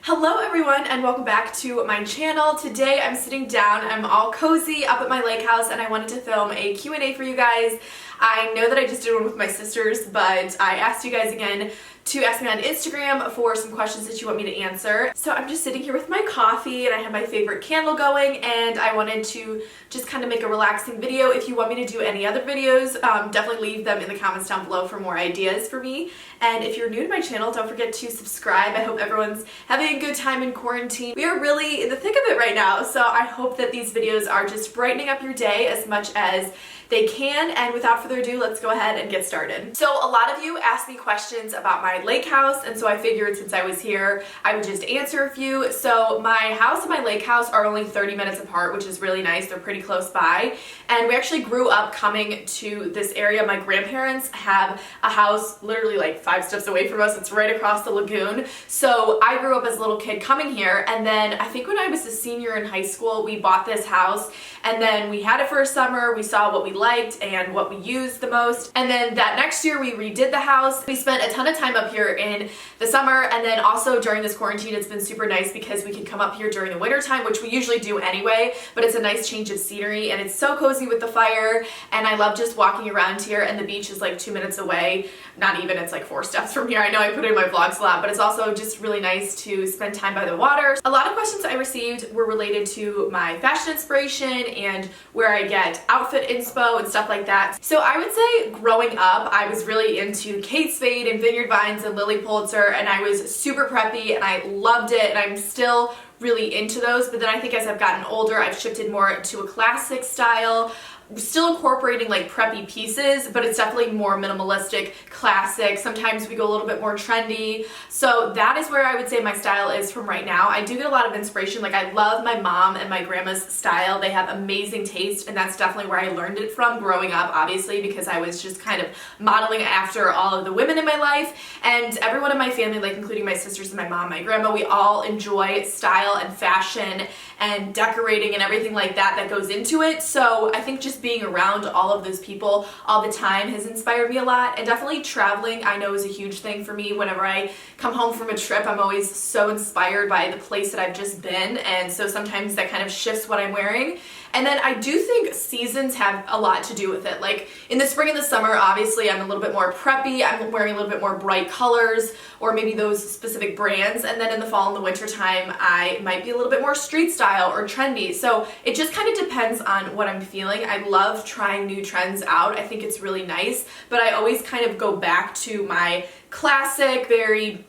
Hello everyone and welcome back to my channel. Today I'm sitting down, I'm all cozy up at my lake house and I wanted to film a Q&A for you guys. I know that I just did one with my sisters, but I asked you guys again to ask me on Instagram for some questions that you want me to answer. So I'm just sitting here with my coffee and I have my favorite candle going and I wanted to just kind of make a relaxing video. If you want me to do any other videos, definitely leave them in the comments down below for more ideas for me. And if you're new to my channel, don't forget to subscribe. I hope everyone's having a good time in quarantine. We are really in the thick of it right now, so I hope that these videos are just brightening up your day as much as they can. And without further ado, let's go ahead and get started. So a lot of you asked me questions about my lake house, and so I figured since I was here, I would just answer a few. So my house and my lake house are only 30 minutes apart, which is really nice. They're pretty close by. And we actually grew up coming to this area. My grandparents have a house literally like 5 steps away from us. It's right across the lagoon. So I grew up as a little kid coming here, and then I think when I was a senior in high school, we bought this house, and then we had it for a summer. We saw what we liked and what we used the most, and then that next year we redid the house. We spent a ton of time up here in the summer, and then also during this quarantine it's been super nice because we can come up here during the winter time, which we usually do anyway, but it's a nice change of scenery and it's so cozy with the fire, and I love just walking around here. And the beach is like 2 minutes away, not even, it's like 4 steps from here. I know I put it in my vlogs a lot, but it's also just really nice to spend time by the water. A lot of questions I received were related to my fashion inspiration and where I get outfit inspo and stuff like that. So I would say growing up, I was really into Kate Spade and Vineyard Vines and Lily Pulitzer, and I was super preppy and I loved it, and I'm still really into those. But then I think as I've gotten older, I've shifted more to a classic style, still incorporating like preppy pieces, but it's definitely more minimalistic, classic. Sometimes we go a little bit more trendy. So that is where I would say my style is from right now. I do get a lot of inspiration. Like, I love my mom and my grandma's style. They have amazing taste, and that's definitely where I learned it from growing up, obviously, because I was just kind of modeling after all of the women in my life. And everyone in my family, like including my sisters and my mom, my grandma, we all enjoy style and fashion and decorating and everything like that that goes into it. So I think just being around all of those people all the time has inspired me a lot. And definitely traveling, I know, is a huge thing for me. Whenever I come home from a trip, I'm always so inspired by the place that I've just been, and so sometimes that kind of shifts what I'm wearing. And then I do think seasons have a lot to do with it. Like in the spring and the summer, obviously I'm a little bit more preppy, I'm wearing a little bit more bright colors or maybe those specific brands. And then in the fall and the winter time, I might be a little bit more street style or trendy. So it just kind of depends on what I'm feeling. I love trying new trends out. I think it's really nice, but I always kind of go back to my classic, very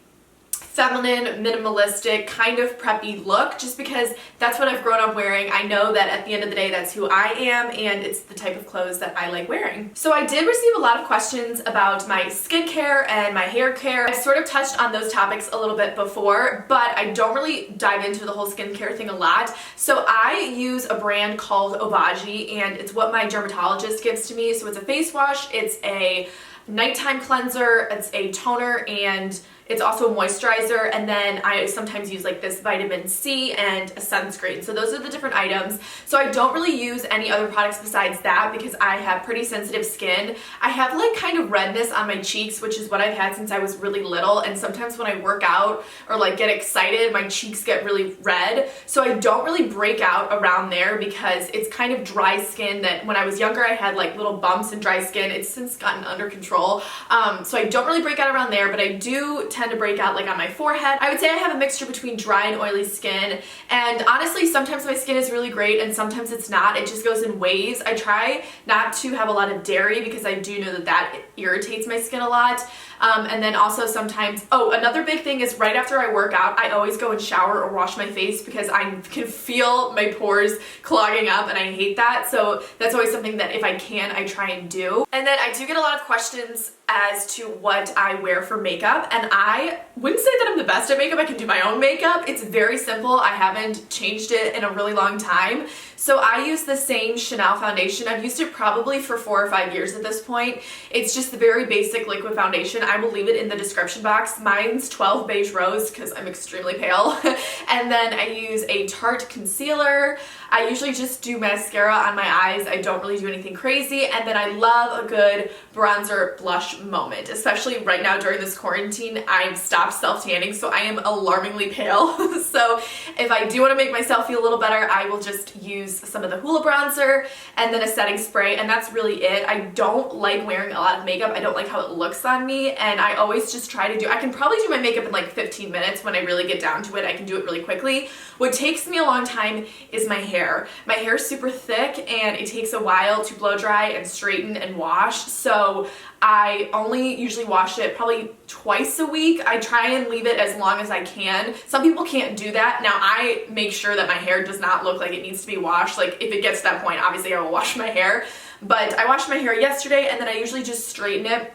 feminine, minimalistic, kind of preppy look, just because that's what I've grown up wearing. I know that at the end of the day, that's who I am, and it's the type of clothes that I like wearing. So I did receive a lot of questions about my skincare and my hair care. I've sort of touched on those topics a little bit before, but I don't really dive into the whole skincare thing a lot. So I use a brand called Obagi, and it's what my dermatologist gives to me. So it's a face wash, it's a nighttime cleanser, it's a toner, and it's also a moisturizer, and then I sometimes use like this vitamin C and a sunscreen. So those are the different items. So I don't really use any other products besides that because I have pretty sensitive skin. I have like kind of redness on my cheeks, which is what I've had since I was really little, and sometimes when I work out or like get excited, my cheeks get really red. So I don't really break out around there because it's kind of dry skin that when I was younger I had like little bumps and dry skin. It's since gotten under control. So I don't really break out around there, but I do tend to break out like on my forehead. I would say I have a mixture between dry and oily skin, and honestly sometimes my skin is really great and sometimes it's not. It just goes in waves. I try not to have a lot of dairy because I do know that that irritates my skin a lot. And then also sometimes, another big thing is right after I work out, I always go and shower or wash my face because I can feel my pores clogging up and I hate that. So that's always something that if I can, I try and do. And then I do get a lot of questions as to what I wear for makeup, and I wouldn't say that I'm the best at makeup. I can do my own makeup. It's very simple. I haven't changed it in a really long time. So I use the same Chanel foundation. I've used it probably for 4 or 5 years at this point. It's just the very basic liquid foundation. I will leave it in the description box. Mine's 12 Beige Rose because I'm extremely pale. And then I use a Tarte Concealer. I usually just do mascara on my eyes. I don't really do anything crazy. And then I love a good bronzer blush moment, especially right now during this quarantine. I've stopped self-tanning, so I am alarmingly pale. So if I do want to make myself feel a little better, I will just use some of the Hoola bronzer and then a setting spray, and that's really it. I don't like wearing a lot of makeup. I don't like how it looks on me, and I always just try to I can probably do my makeup in like 15 minutes when I really get down to it. I can do it really quickly. What takes me a long time is my hair. My hair is super thick and it takes a while to blow dry and straighten and wash, so I only usually wash it probably twice a week. I try and leave it as long as I can. Some people can't do that. Now I make sure that my hair does not look like it needs to be washed. Like if it gets to that point, obviously I will wash my hair. But I washed my hair yesterday and then I usually just straighten it,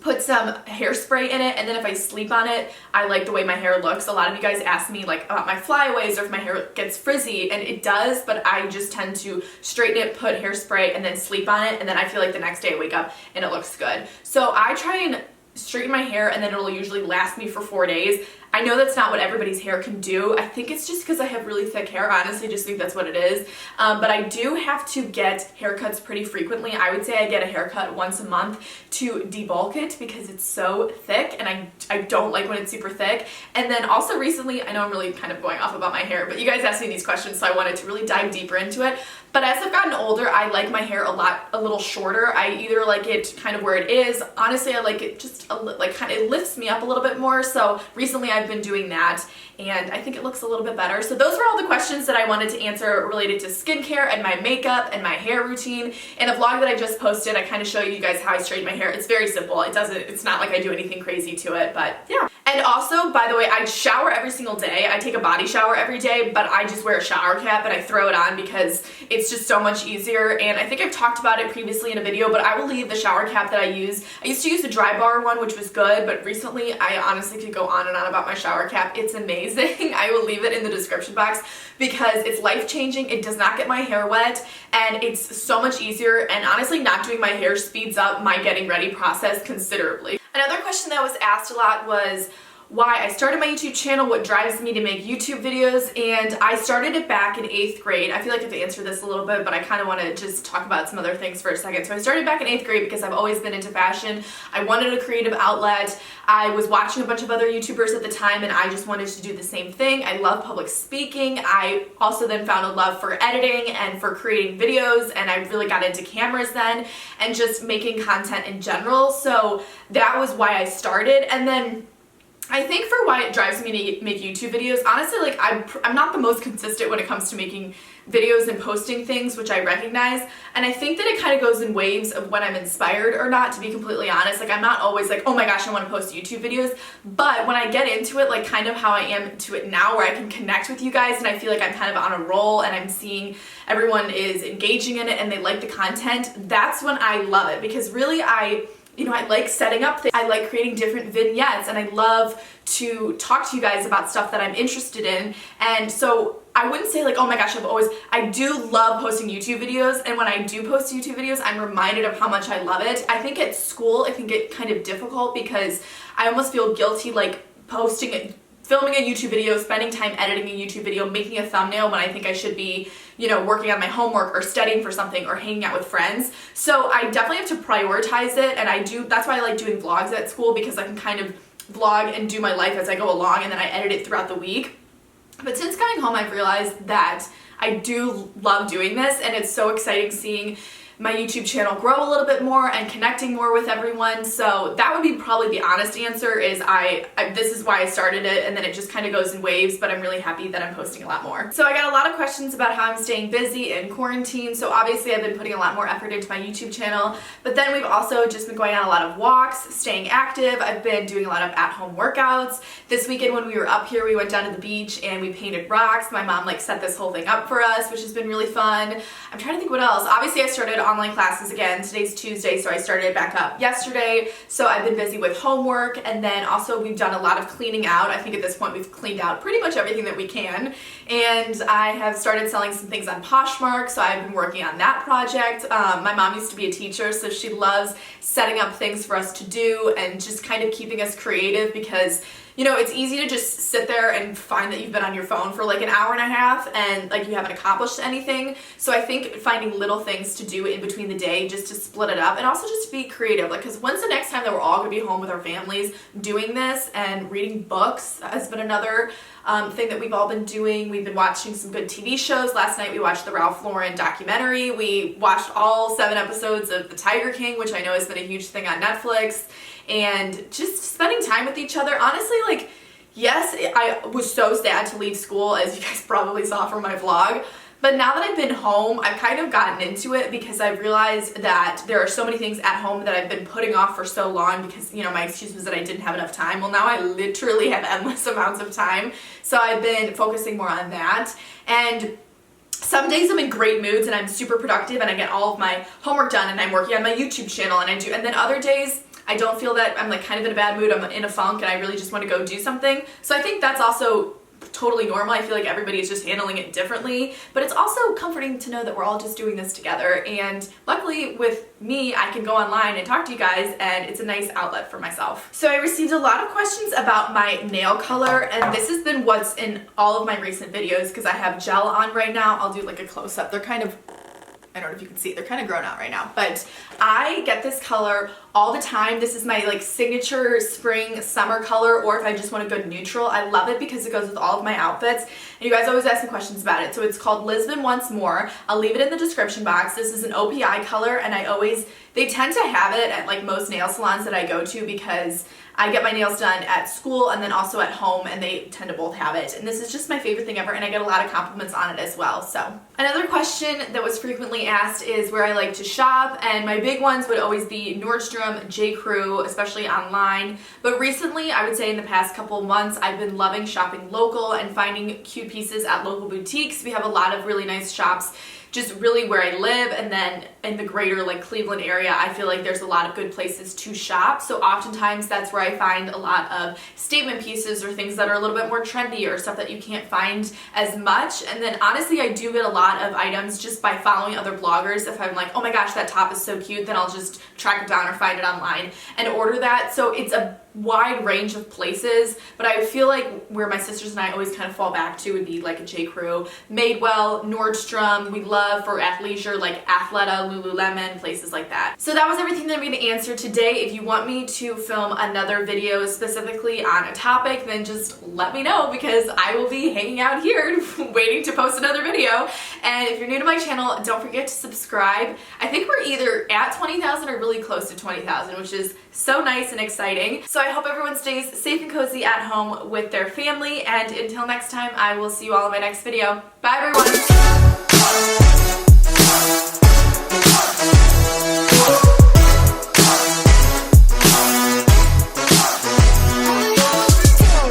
put some hairspray in it, and then if I sleep on it, I like the way my hair looks. A lot of you guys ask me like about my flyaways or if my hair gets frizzy, and it does, but I just tend to straighten it, put hairspray, and then sleep on it, and then I feel like the next day I wake up and it looks good. So I try and straighten my hair and then it'll usually last me for 4 days. I know that's not what everybody's hair can do. I think it's just because I have really thick hair. Honestly, I just think that's what it is. But I do have to get haircuts pretty frequently. I would say I get a haircut once a month to debulk it because it's so thick, and I don't like when it's super thick. And then also recently, I know I'm really kind of going off about my hair, but you guys asked me these questions, so I wanted to really dive deeper into it. But as I've gotten older, I like my hair a little shorter. I either like it kind of where it is. Honestly, I like it just it lifts me up a little bit more. So recently I've been doing that, and I think it looks a little bit better. So those were all the questions that I wanted to answer related to skincare and my makeup and my hair routine. In a vlog that I just posted, I kind of show you guys how I straighten my hair. It's very simple. It's not like I do anything crazy to it, but yeah. And also, by the way, I shower every single day. I take a body shower every day, but I just wear a shower cap and I throw it on because it's just so much easier. And I think I've talked about it previously in a video, but I will leave the shower cap that I use. I used to use the dry bar one, which was good, but recently I honestly could go on and on about my shower cap. It's amazing. I will leave it in the description box because it's life-changing. It does not get my hair wet, and it's so much easier. And honestly, not doing my hair speeds up my getting ready process considerably. Another question that was asked a lot was why I started my YouTube channel, what drives me to make YouTube videos, and I started it back in 8th grade. I feel like I have to answer this a little bit, but I kind of want to just talk about some other things for a second. So I started back in 8th grade because I've always been into fashion. I wanted a creative outlet. I was watching a bunch of other YouTubers at the time, and I just wanted to do the same thing. I love public speaking. I also then found a love for editing and for creating videos, and I really got into cameras then and just making content in general. So that was why I started. And then I think for why it drives me to make YouTube videos, honestly, like I'm not the most consistent when it comes to making videos and posting things, which I recognize. And I think that it kind of goes in waves of when I'm inspired or not, to be completely honest. Like I'm not always like, oh my gosh, I want to post YouTube videos. But when I get into it, like kind of how I am to it now, where I can connect with you guys and I feel like I'm kind of on a roll and I'm seeing everyone is engaging in it and they like the content, that's when I love it. Because really I like setting up things. I like creating different vignettes, and I love to talk to you guys about stuff that I'm interested in. And so I wouldn't say like, oh my gosh, I do love posting YouTube videos, and when I do post YouTube videos, I'm reminded of how much I love it. I think at school, it can get kind of difficult because I almost feel guilty like filming a YouTube video, spending time editing a YouTube video, making a thumbnail when I think I should be, working on my homework or studying for something or hanging out with friends. So I definitely have to prioritize it, and that's why I like doing vlogs at school, because I can kind of vlog and do my life as I go along, and then I edit it throughout the week. But since coming home, I've realized that I do love doing this, and it's so exciting seeing my YouTube channel grow a little bit more and connecting more with everyone. So that would be probably the honest answer, is this is why I started it, and then it just kind of goes in waves, but I'm really happy that I'm posting a lot more. So I got a lot of questions about how I'm staying busy in quarantine. So obviously I've been putting a lot more effort into my YouTube channel, but then we've also just been going on a lot of walks, staying active. I've been doing a lot of at-home workouts. This weekend when we were up here, we went down to the beach and we painted rocks. My mom set this whole thing up for us, which has been really fun. I'm trying to think what else. Obviously I started online classes again. Today's Tuesday, so I started back up yesterday. So I've been busy with homework, and then also we've done a lot of cleaning out. I think at this point we've cleaned out pretty much everything that we can. And I have started selling some things on Poshmark, so I've been working on that project. My mom used to be a teacher, so she loves setting up things for us to do and just kind of keeping us creative because, you know, it's easy to just sit there and find that you've been on your phone for like an hour and a half and like you haven't accomplished anything. So I think finding little things to do in between the day just to split it up and also just to be creative. Like, because when's the next time that we're all gonna be home with our families doing this? And reading books has been another thing that we've all been doing. We've been watching some good TV shows. Last night we watched the Ralph Lauren documentary. We watched all 7 episodes of The Tiger King, which I know has been a huge thing on Netflix. And just spending time with each other. Honestly, like, yes, I was so sad to leave school, as you guys probably saw from my vlog. But now that I've been home, I've kind of gotten into it because I've realized that there are so many things at home that I've been putting off for so long because, you know, my excuse was that I didn't have enough time. Well, now I literally have endless amounts of time. So I've been focusing more on that. And some days I'm in great moods and I'm super productive and I get all of my homework done and I'm working on my YouTube channel and then other days I don't feel that. I'm like kind of in a bad mood, I'm in a funk and I really just want to go do something. So I think that's also totally normal. I feel like everybody is just handling it differently, but it's also comforting to know that we're all just doing this together. And luckily with me, I can go online and talk to you guys and it's a nice outlet for myself. So I received a lot of questions about my nail color, and this has been what's in all of my recent videos because I have gel on right now. I'll do like a close-up. They're kind of, I don't know if you can see it, they're kind of grown out right now, but I get this color all the time. This is my like signature spring summer color, or if I just want to go neutral. I love it because it goes with all of my outfits, and you guys always ask me questions about it. So it's called Lisbon Once More. I'll leave it in the description box. This is an OPI color, and they tend to have it at like most nail salons that I go to because I get my nails done at school and then also at home, and they tend to both have it. And this is just my favorite thing ever, and I get a lot of compliments on it as well. So another question that was frequently asked is where I like to shop, and my big ones would always be Nordstrom, J. Crew, especially online. But recently, I would say in the past couple months, I've been loving shopping local and finding cute pieces at local boutiques. We have a lot of really nice shops just really where I live, and then in the greater like Cleveland area, I feel like there's a lot of good places to shop. So oftentimes that's where I find a lot of statement pieces or things that are a little bit more trendy or stuff that you can't find as much. And then honestly, I do get a lot of items just by following other bloggers. If I'm like, oh my gosh, that top is so cute, then I'll just track it down or find it online and order that. So it's a wide range of places, but I feel like where my sisters and I always kind of fall back to would be like a J. Crew, Madewell, Nordstrom. We love for athleisure like Athleta, Lululemon, places like that. So that was everything that I'm going to answer today. If you want me to film another video specifically on a topic, then just let me know because I will be hanging out here waiting to post another video. And if you're new to my channel, don't forget to subscribe. I think we're either at 20,000 or really close to 20,000, which is so nice and exciting. So I hope everyone stays safe and cozy at home with their family, and until next time, I will see you all in my next video. Bye everyone!